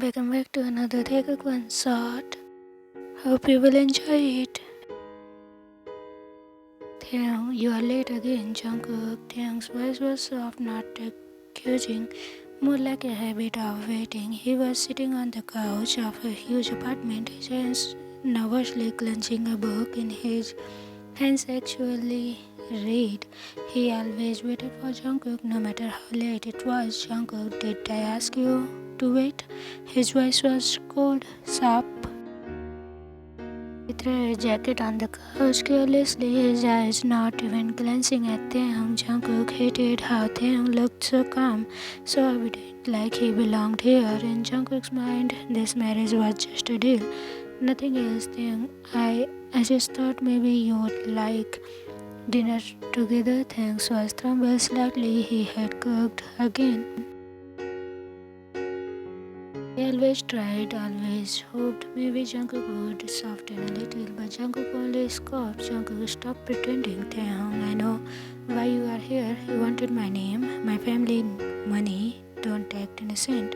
welcome back to another Taekook one shot. Hope you will enjoy it. Taehyung, you are late again, Jungkook. Taehyung's voice was soft, not accusing, more like a habit of waiting. He was sitting on the couch of a huge apartment, his hands nervously clenching a book in his hands actually read. He always waited for Jungkook, no matter how late it was. Jungkook, did I ask you to wait? His voice was cold, sharp. He threw his jacket on the couch carelessly, his eyes not even glancing at Taehyung. Jungkook hated how Taehyung looked so calm, so evident, like he belonged here. In Jungkook's mind, this marriage was just a deal, nothing else. Taehyung, I just thought maybe you would like dinner together. Taehyung's was trembled slightly. He had cooked again. He always tried, always hoped maybe Jungkook would soften a little, but Jungkook only scoffed. Jungkook, stop pretending, Taehyung. I know why you are here. You wanted my name, my family, money. Don't act innocent.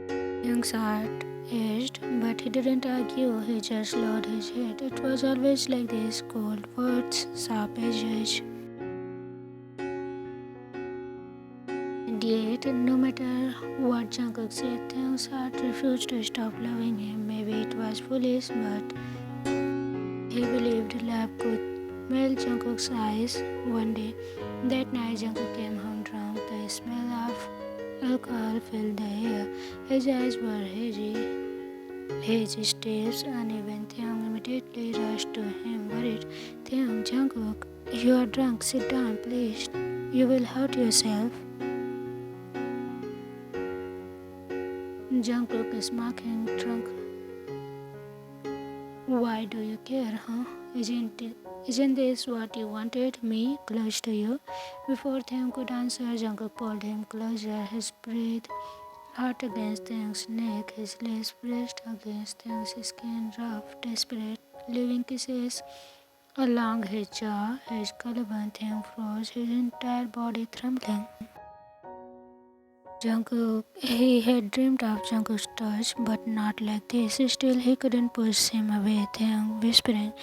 Taehyung's heart ached, but he didn't argue. He just lowered his head. It was always like this: cold words, sharp edges. And yet, no matter what Jungkook said, Taehyung's heart refused to stop loving him. Maybe it was foolish, but he believed love could melt Jungkook's eyes. One day, that night, Jungkook came home drunk. The smell of alcohol filled the air. His eyes were hazy, his steps uneven. Taehyung immediately rushed to him, worried. Taehyung, Jungkook, you are drunk. Sit down, please. You will hurt yourself. Jungkook is mocking, drunk. Why do you care, huh? Isn't this what you wanted? Me close to you? Before Taehyung could answer, Jungkook pulled him closer, his breath hot against Taehyung's neck, his lips pressed against Taehyung's skin, rough, desperate, leaving kisses along his jaw, his collarbone. Taehyung froze, his entire body trembling. Jungkook, he had dreamed of Jungkook's touch, but not like this. Still, he couldn't push him away. Taehyung whispering,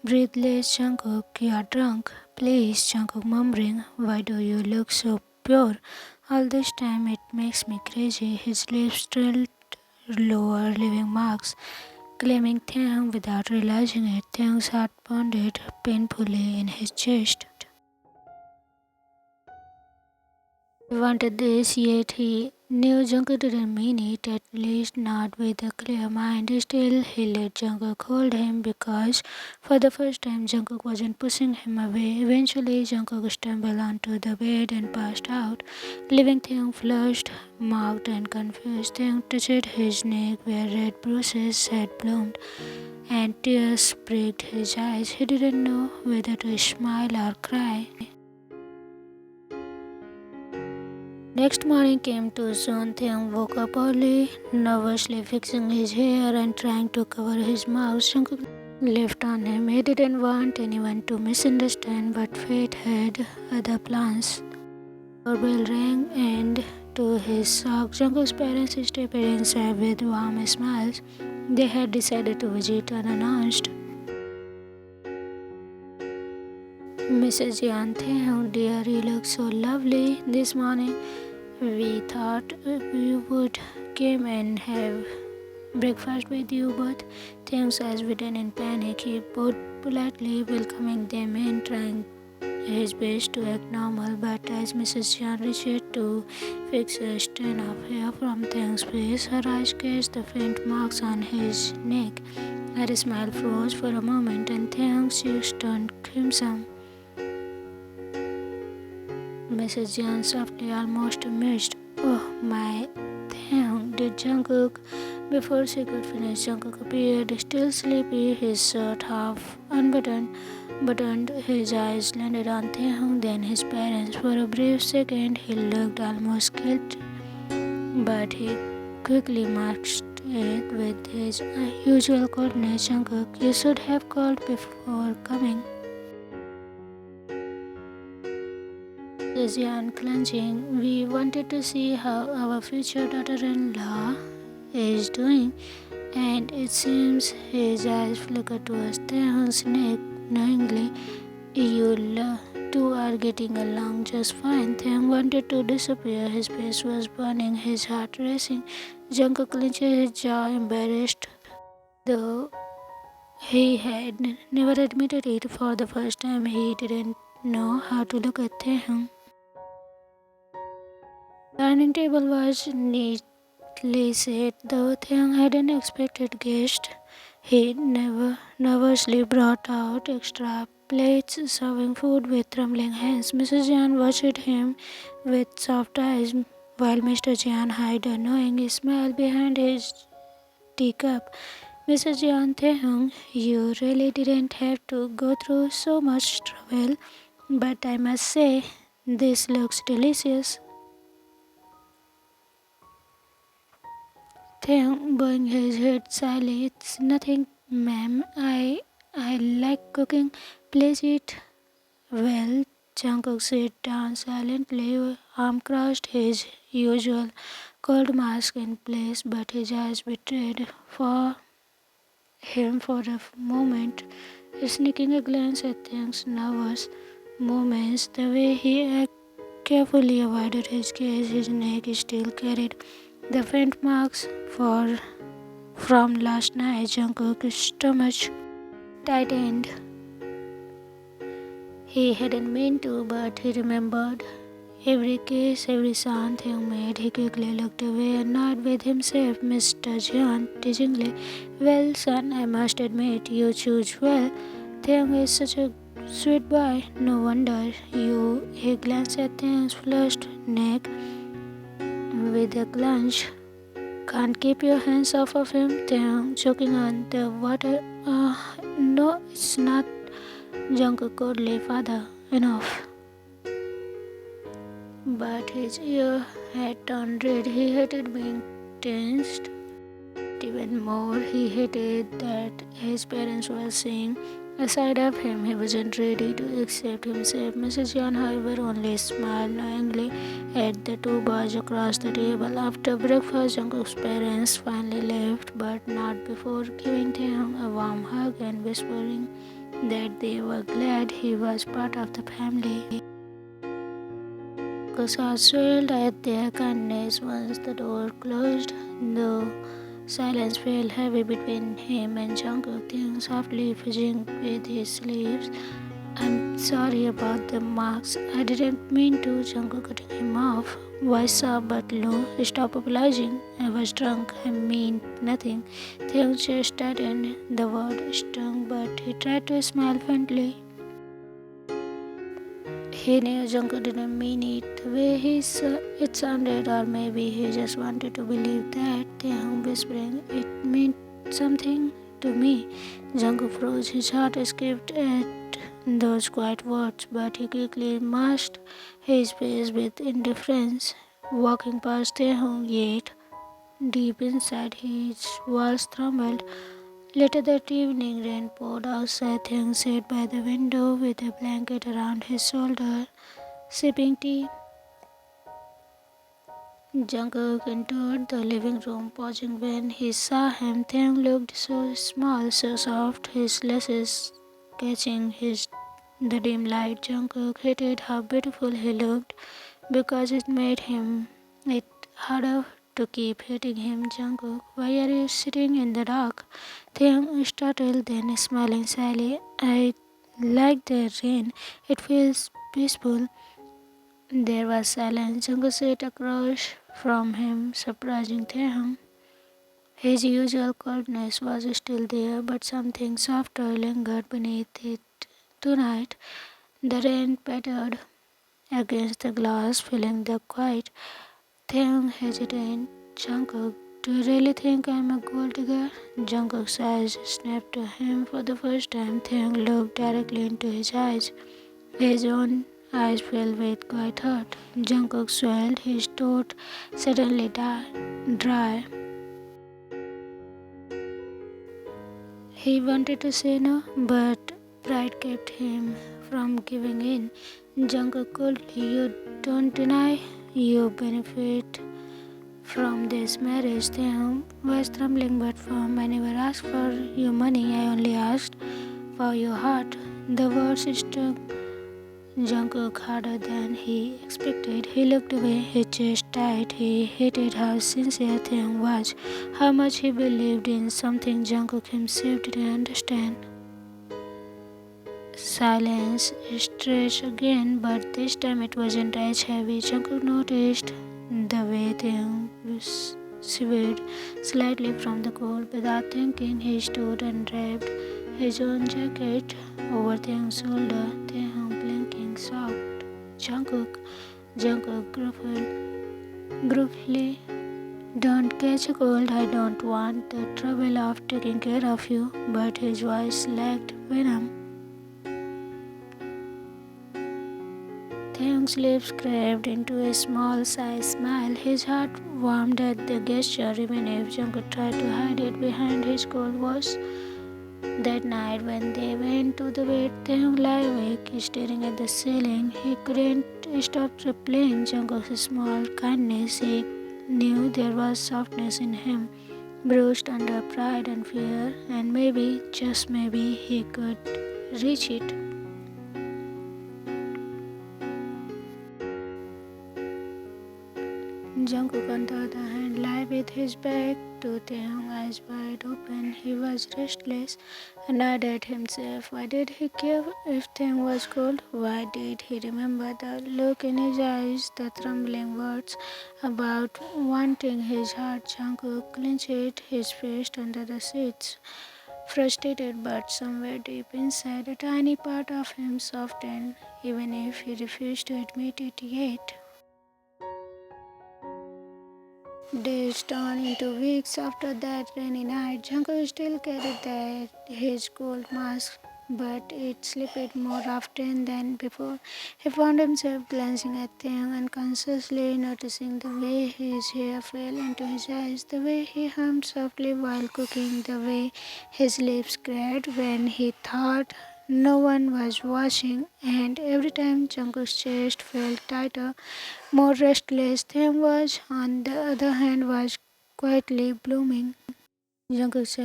breathe less, Jungkook, you are drunk. Please, Jungkook murmuring, why do you look so pure? All this time it makes me crazy. His lips trailed lower, leaving marks, claiming Taehyung without realizing it. Taehyung's heart pounded painfully in his chest. He wanted this, yet he knew Jungkook didn't mean it, at least not with a clear mind. Still, he let Jungkook hold him because for the first time Jungkook wasn't pushing him away. Eventually, Jungkook stumbled onto the bed and passed out, leaving Taehyung flushed, mocked and confused. Taehyung touched his neck where red bruises had bloomed and tears pricked his eyes. He didn't know whether to smile or cry. Next morning came too soon. Taehyung woke up early, nervously fixing his hair and trying to cover his mouth. Jungkook left on him. He didn't want anyone to misunderstand, but fate had other plans. Doorbell rang, and to his shock, Jungkook's parents stepped inside with warm smiles. They had decided to visit unannounced. Mrs. Yan, Taehyung, dear, you look so lovely this morning. We thought we would come and have breakfast with you, but Taehyung's eyes widen in panic. He bowed politely, welcoming them in, trying his best to act normal. But as Mrs. Chan reached to fix a strand of hair from Taehyung's face, her eyes catch the faint marks on his neck. Her smile froze for a moment, and Taehyung's cheeks turned crimson. Mrs. Jan softly, almost amused. Oh my, Taehyung, did Jungkook? Before she could finish, Jungkook appeared, still sleepy, his shirt half buttoned. His eyes landed on Taehyung, then his parents. For a brief second, he looked almost guilty, but he quickly masked it with his usual coldness. Jungkook, you should have called before coming. Asian clenching. We wanted to see how our future daughter-in-law is doing, and it seems his eyes flicker towards Taehyung's neck knowingly. Two are getting along just fine. Taehyung wanted to disappear. His face was burning, his heart racing. Jungkook clenched his jaw, embarrassed, though he had never admitted it. For the first time, he didn't know how to look at Taehyung. The dining table was neatly set, though Taehyung had an unexpected guest. He never nervously brought out extra plates, serving food with trembling hands. Mrs. Jan watched him with soft eyes, while Mr. Jan hid a knowing smile behind his teacup. Mrs. Jan Taehyung, you really didn't have to go through so much trouble, but I must say, this looks delicious. Taehyung bowing his head slyly. It's nothing, ma'am. I like cooking. Please eat. Well, Jungkook sat down silently, arm crossed, his usual cold mask in place, but his eyes betrayed for him for a moment, sneaking a glance at Taehyung's nervous movements, the way he carefully avoided his gaze. His neck still carried the faint marks from last night. Jungkook's stomach tightened. He hadn't meant to, but he remembered every kiss, every sound Taehyung made. He quickly looked away, annoyed with himself. Mr. Jeon teasingly, well, son, I must admit, you choose well. Taehyung is such a sweet boy. No wonder you. He glanced at Taehyung's flushed neck with a clutch. Can't keep your hands off of him, Taehyung, choking on the water. No, it's not. Jungkook coldly, father, enough. But his ear had turned red. He hated being tensed. Even more, he hated that his parents were seeing a side of him he wasn't ready to accept himself. Mrs. Yan, however, only smiled knowingly at the two boys across the table. After breakfast, Jungkook's parents finally left, but not before giving Taehyung a warm hug and whispering that they were glad he was part of the family. Jungkook's heart swelled at their kindness once the door closed. The silence fell heavy between him and Jungkook, Taehyung softly fidgeting with his sleeves. I'm sorry about the marks. I didn't mean to. Jungkook cutting him off. Voice up but low. Stop apologizing. I was drunk. I mean nothing. Taehyung's chest tightened. The word stung, but he tried to smile faintly. He knew Jungkook didn't mean it the way it sounded, or maybe he just wanted to believe that. Taehyung whispering, it meant something to me. Jungkook froze. His heart escaped at those quiet words, but he quickly masked his face with indifference. Walking past Taehyung, yet deep inside his walls trembled. Later that evening, rain poured outside. Taehyung sat by the window with a blanket around his shoulder, sipping tea. Jungkook entered the living room, pausing when he saw him. Taehyung looked so small, so soft, his lashes catching the dim light. Jungkook hated how beautiful he looked because it made it harder to keep hating him. Jungkook, why are you sitting in the dark? Taehyung startled, then smiling slyly. I like the rain. It feels peaceful. There was silence. Jungkook sat across from him, surprising Taehyung. His usual coldness was still there, but something softer lingered beneath it. Tonight, the rain pattered against the glass, filling the quiet. Taehyung hesitated. Jungkook, do you really think I'm a gold digger? Jungkook's eyes snapped to him for the first time. Taehyung looked directly into his eyes. His own eyes filled with quiet hurt. Jungkook swelled, his throat suddenly dry. He wanted to say no, but pride kept him from giving in. Jungkook coldly, you don't deny you benefit from this marriage. Taehyung was trembling but firm. I never asked for your money, I only asked for your heart. The words struck Jungkook harder than he expected. He looked away, his chest tight. He hated how sincere Taehyung was, how much he believed in something Jungkook himself didn't understand. Silence stretched again, but this time it wasn't as heavy. Jungkook noticed the way Taehyung shivered slightly from the cold. Without thinking, he stood and wrapped his own jacket over Taehyung's shoulder. Taehyung blinking sobbed. Jungkook, Jungkook gruffly, don't catch a cold. I don't want the trouble of taking care of you. But his voice lacked venom. Taehyung's lips curved into a small sized smile. His heart warmed at the gesture, even if Jungkook tried to hide it behind his cold voice. That night, when they went to the bed, Taehyung lay awake, staring at the ceiling. He couldn't stop replaying Jungkook's small kindness. He knew there was softness in him, bruised under pride and fear, and maybe, just maybe, he could reach it. Jungkook, on the other hand, lay with his back to Taehyung, eyes wide open. He was restless, annoyed at himself. Why did he care if Taehyung was cold? Why did he remember the look in his eyes, the trembling words about wanting his heart? Jungkook clenched his fist under the sheets, frustrated, but somewhere deep inside, a tiny part of him softened, even if he refused to admit it yet. Days turned into weeks after that rainy night. Jungkook still carried his gold mask, but it slipped more often than before. He found himself glancing at them, unconsciously noticing the way his hair fell into his eyes, the way he hummed softly while cooking, the way his lips cracked when he thought no one was watching, and every time Jungkook's chest felt tighter, more restless. Them was, on the other hand, was quietly blooming. Jungkook's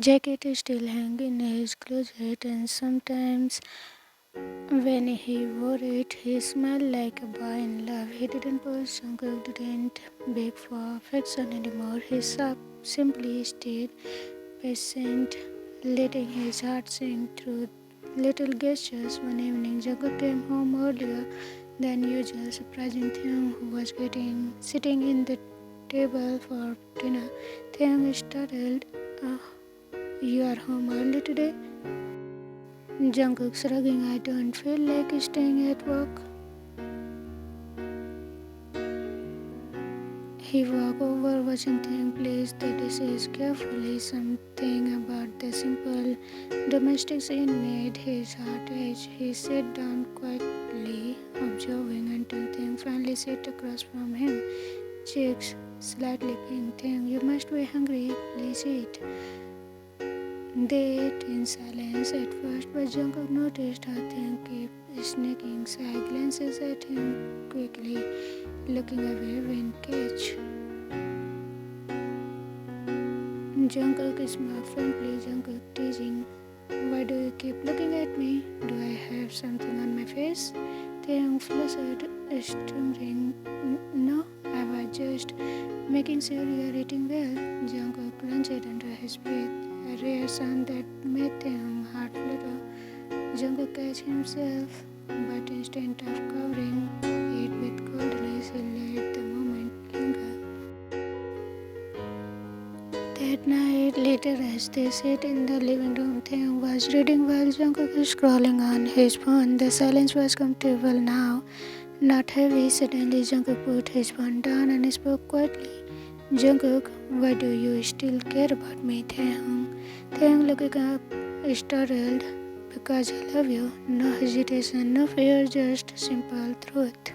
jacket still hung in his closet, and sometimes when he wore it, he smelled like a boy in love. He didn't push. Jungkook didn't beg for affection anymore. He simply stayed patient, letting his heart sing through little gestures. One evening, Jungkook came home earlier than usual, surprising Taehyung, who was sitting in the table for dinner. Taehyung is startled. "Uh, you are home early today?" Jungkook shrugging, "I don't feel like staying at work." He walked over, watching Taehyung place the dishes carefully. Something about the simple domestic scene made his heart ache. He sat down quietly, observing until Taehyung finally sat across from him, cheeks slightly pink. "Taehyung, you must be hungry. Please eat." They ate in silence at first, but Jungkook noticed how Taehyung kept sneaking side glances at him, quickly looking away when catch. Jungkook smiled frankly. Jungkook teasing, "Why do you keep looking at me? Do I have something on my face?" Taehyung flushed, stammering, "No, I was just making sure you are eating well." Jungkook clenched under his breath, a rare sound that made Taehyung's heart flutter. Jungkook catch himself, but instead of covering it with coldness, he let the moment linger. That night, later as they sat in the living room, Taehyung was reading while Jungkook was scrolling on his phone. The silence was comfortable now, not heavy. Suddenly, Jungkook put his phone down and spoke quietly. "Jungkook, why do you still care about me?" Taehyung looking up, startled. "Because I love you." No hesitation, no fear, just simple truth.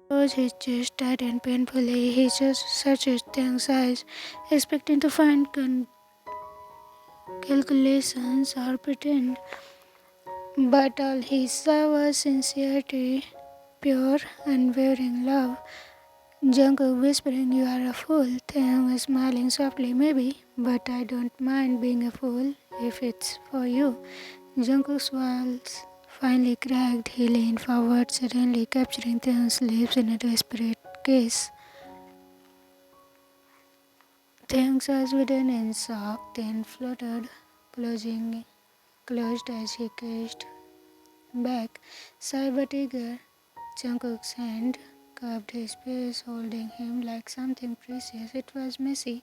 Closed his chest tightened painfully. He just searched Taehyung's eyes, expecting to find calculations or pretend. But all he saw was sincerity, pure, unwavering love. Jungkook whispering, "You are a fool." Taehyung smiling softly, "Maybe, but I don't mind being a fool if it's for you." Jungkook's walls finally cracked. He leaned forward, suddenly capturing Taehyung's lips in a desperate kiss. Taehyung's eyes widened in shock, then fluttered, closed as he kissed back. Shy but eager, Jungkook's hand cupped his face, holding him like something precious. It was messy,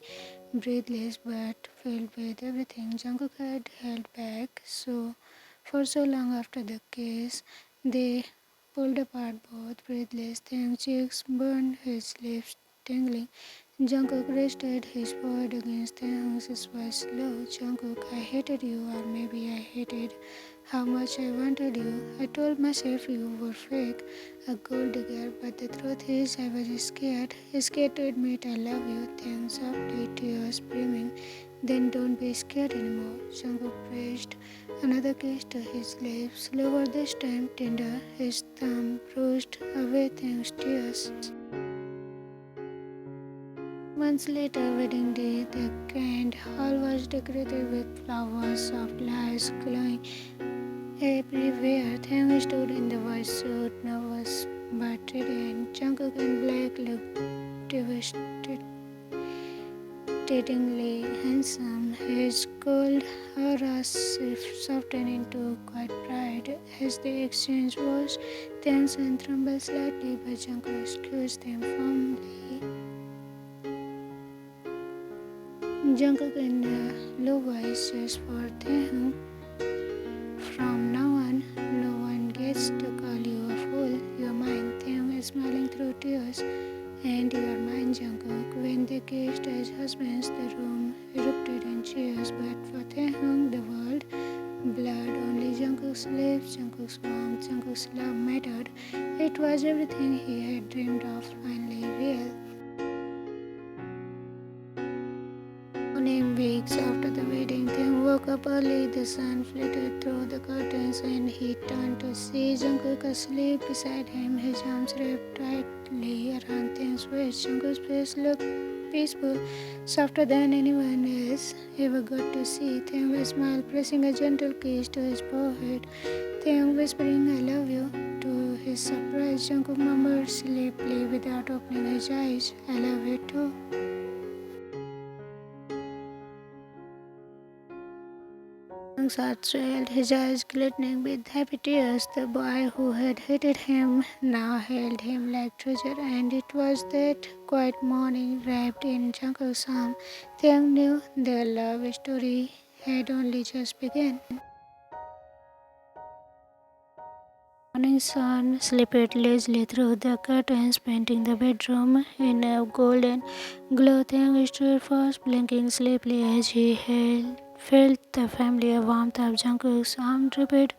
breathless, but filled with everything Jungkook had held back for so long. After the kiss, they pulled apart, both breathless. Taehyung's cheeks burned, his lips tingling. Jungkook rested his forehead against Taehyung's voice low. "Jungkook, I hated you, or maybe I hated how much I wanted you. I told myself you were fake, a gold digger, but the truth is I was scared. Scared to admit I love you." Taehyung softly, tears brimming. "Then don't be scared anymore." Jungkook pressed another kiss to his lips, slower this time, tender. His thumb brushed away Taehyung's tears. Months later, wedding day, the grand hall was decorated with flowers, soft lights glowing everywhere. Taehyung stood in the white suit, nervous but radiant. Jungkook in black looked devastatingly handsome. His cold aura softened into quiet pride. As they exchanged words, Taehyung's hand trembled slightly, but Jungkook excused them firmly. Jungkook in a low voice, "Just for Taehyung, from now on, no one gets to call you a fool. You're mine." Taehyung is smiling through tears. "And you're mine, Jungkook." When they kissed as husbands, the room erupted in cheers. But for Taehyung, the world blurred. Only Jungkook's lips, Jungkook's warmth, Jungkook's love mattered. It was everything he had dreamed of, finally real. Morning, weeks after the wedding, Taehyung woke up early. The sun flitted through the curtains, and he turned to see Jungkook asleep beside him, his arms wrapped tightly around Taehyung's waist. Jungkook's face looked peaceful, softer than anyone else ever got to see. Taehyung smiled, pressing a gentle kiss to his forehead. Taehyung whispering, "I love you." To his surprise, Jungkook murmured sleepily without opening his eyes, "I love you too." Taehyung's heart swelled, his eyes glistening with happy tears. The boy who had hated him now held him like treasure, and it was that quiet morning, wrapped in Jungkook's arm, Taehyung knew their love story had only just begun. Morning sun slipped lazily through the curtains, painting the bedroom in a golden glow. Taehyung stood fast, blinking sleepily as he felt the familiar warmth of Jungkook's arm wrapped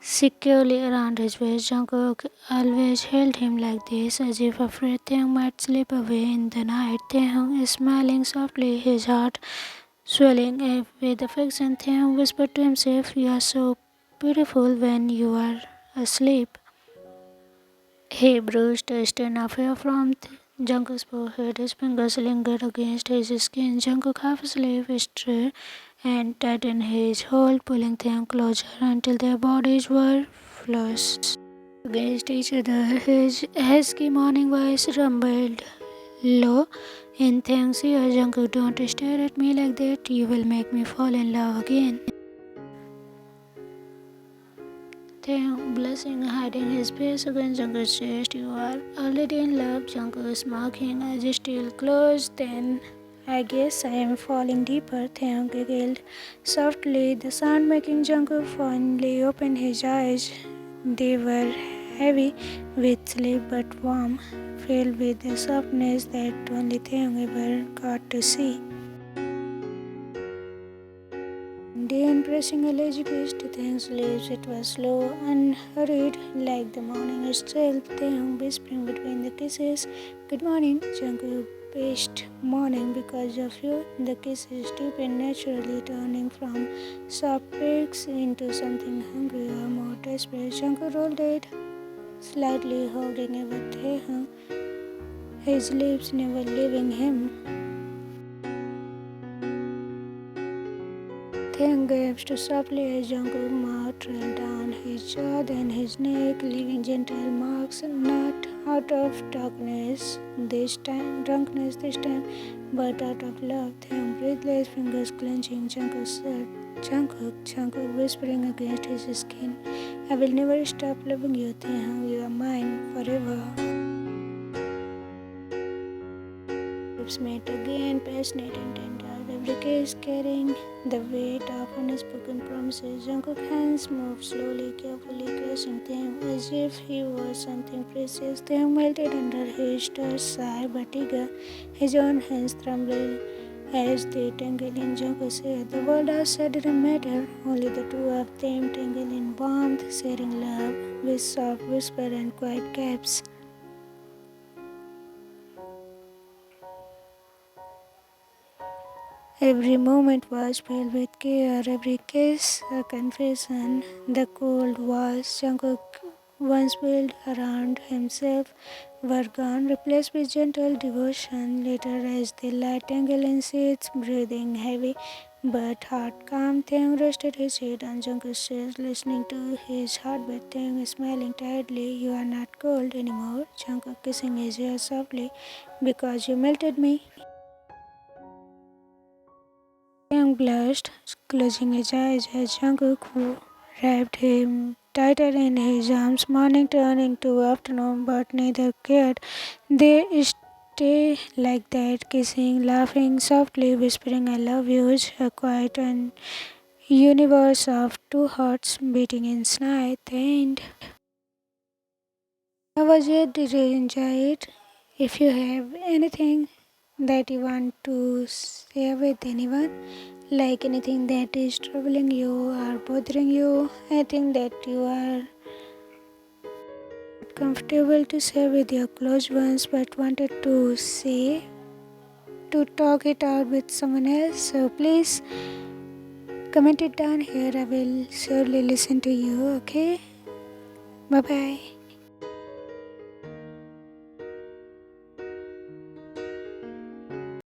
securely around his waist. Jungkook always held him like this, as if afraid Taehyung might slip away in the night. Taehyung is smiling softly, his heart swelling with affection. Taehyung whispered to himself, "You are so beautiful when you are asleep." He brushed a strand of hair from Jungkook's forehead. His fingers lingered against his skin. Jungkook, half asleep, stirred and tightened his hold, pulling them closer until their bodies were flush against each other. His husky morning voice rumbled low in Taehyung's ear. "Jungkook, don't stare at me like that. You will make me fall in love again." Taehyung, blushing, hiding his face against Jungkook's chest. "You are already in love." Jungkook smirking, "As still close, then I guess I am falling deeper." Taehyung giggled softly, the sound making Jungkook finally open his eyes. They were heavy with sleep but warm, filled with the softness that only Taehyung ever got to see. Then pressing a lazy kiss to Taehyung's lips, it was slow, unhurried, like the morning itself. Taehyung whispering between the kisses, "Good morning." Jungkook best morning because of you. The kisses deepened naturally, turning from soft pecks into something hungrier, more desperate. Jungkook rolled it slightly, hovering over Taehyung, his lips never leaving him. Taehyung gasped softly as Jungkook's mouth trailed down his jaw, then his neck, leaving gentle marks, not out of drunkenness this time, but out of love. Taehyung breathed, his fingers clenching Jungkook's shirt. Jungkook whispering against his skin, I will never stop loving you, Taehyung, you are mine forever. Lips met again, passionate and tender, every kiss carrying the weight of unspoken promises. Jungkook's hands moved slowly, carefully, caressing Taehyung as if he was something precious. Taehyung melted under his touch, shy but eager. His own hands trembled as they tangled in Jungkook's hair. The world outside didn't matter, only the two of them tangled in warmth, sharing love with soft whisper and quiet gaps. Every moment was filled with care, every kiss a confession. The cold walls Jungkook once built around himself were gone, replaced with gentle devotion. Later, as the light tangled in sheets, breathing heavy but heart calm, Taehyung rested his head on Jungkook's chest, listening to his heartbeat. Taehyung smiling tiredly, you are not cold anymore. Jungkook kissing his hair softly, because you melted me. Taehyung blushed, closing his eyes as Jungkook wrapped him tighter in his arms. Morning turned into afternoon, but neither cared. They stayed like that, kissing, laughing, softly whispering, I love you, a quiet and universe of two hearts beating in night. And how was it? Did you enjoy it? If you have anything that you want to share with anyone, like anything that is troubling you or bothering you, anything that you are not comfortable to share with your close ones but wanted to say, to talk it out with someone else, so please comment it down here. I will surely listen to you, okay? Bye bye.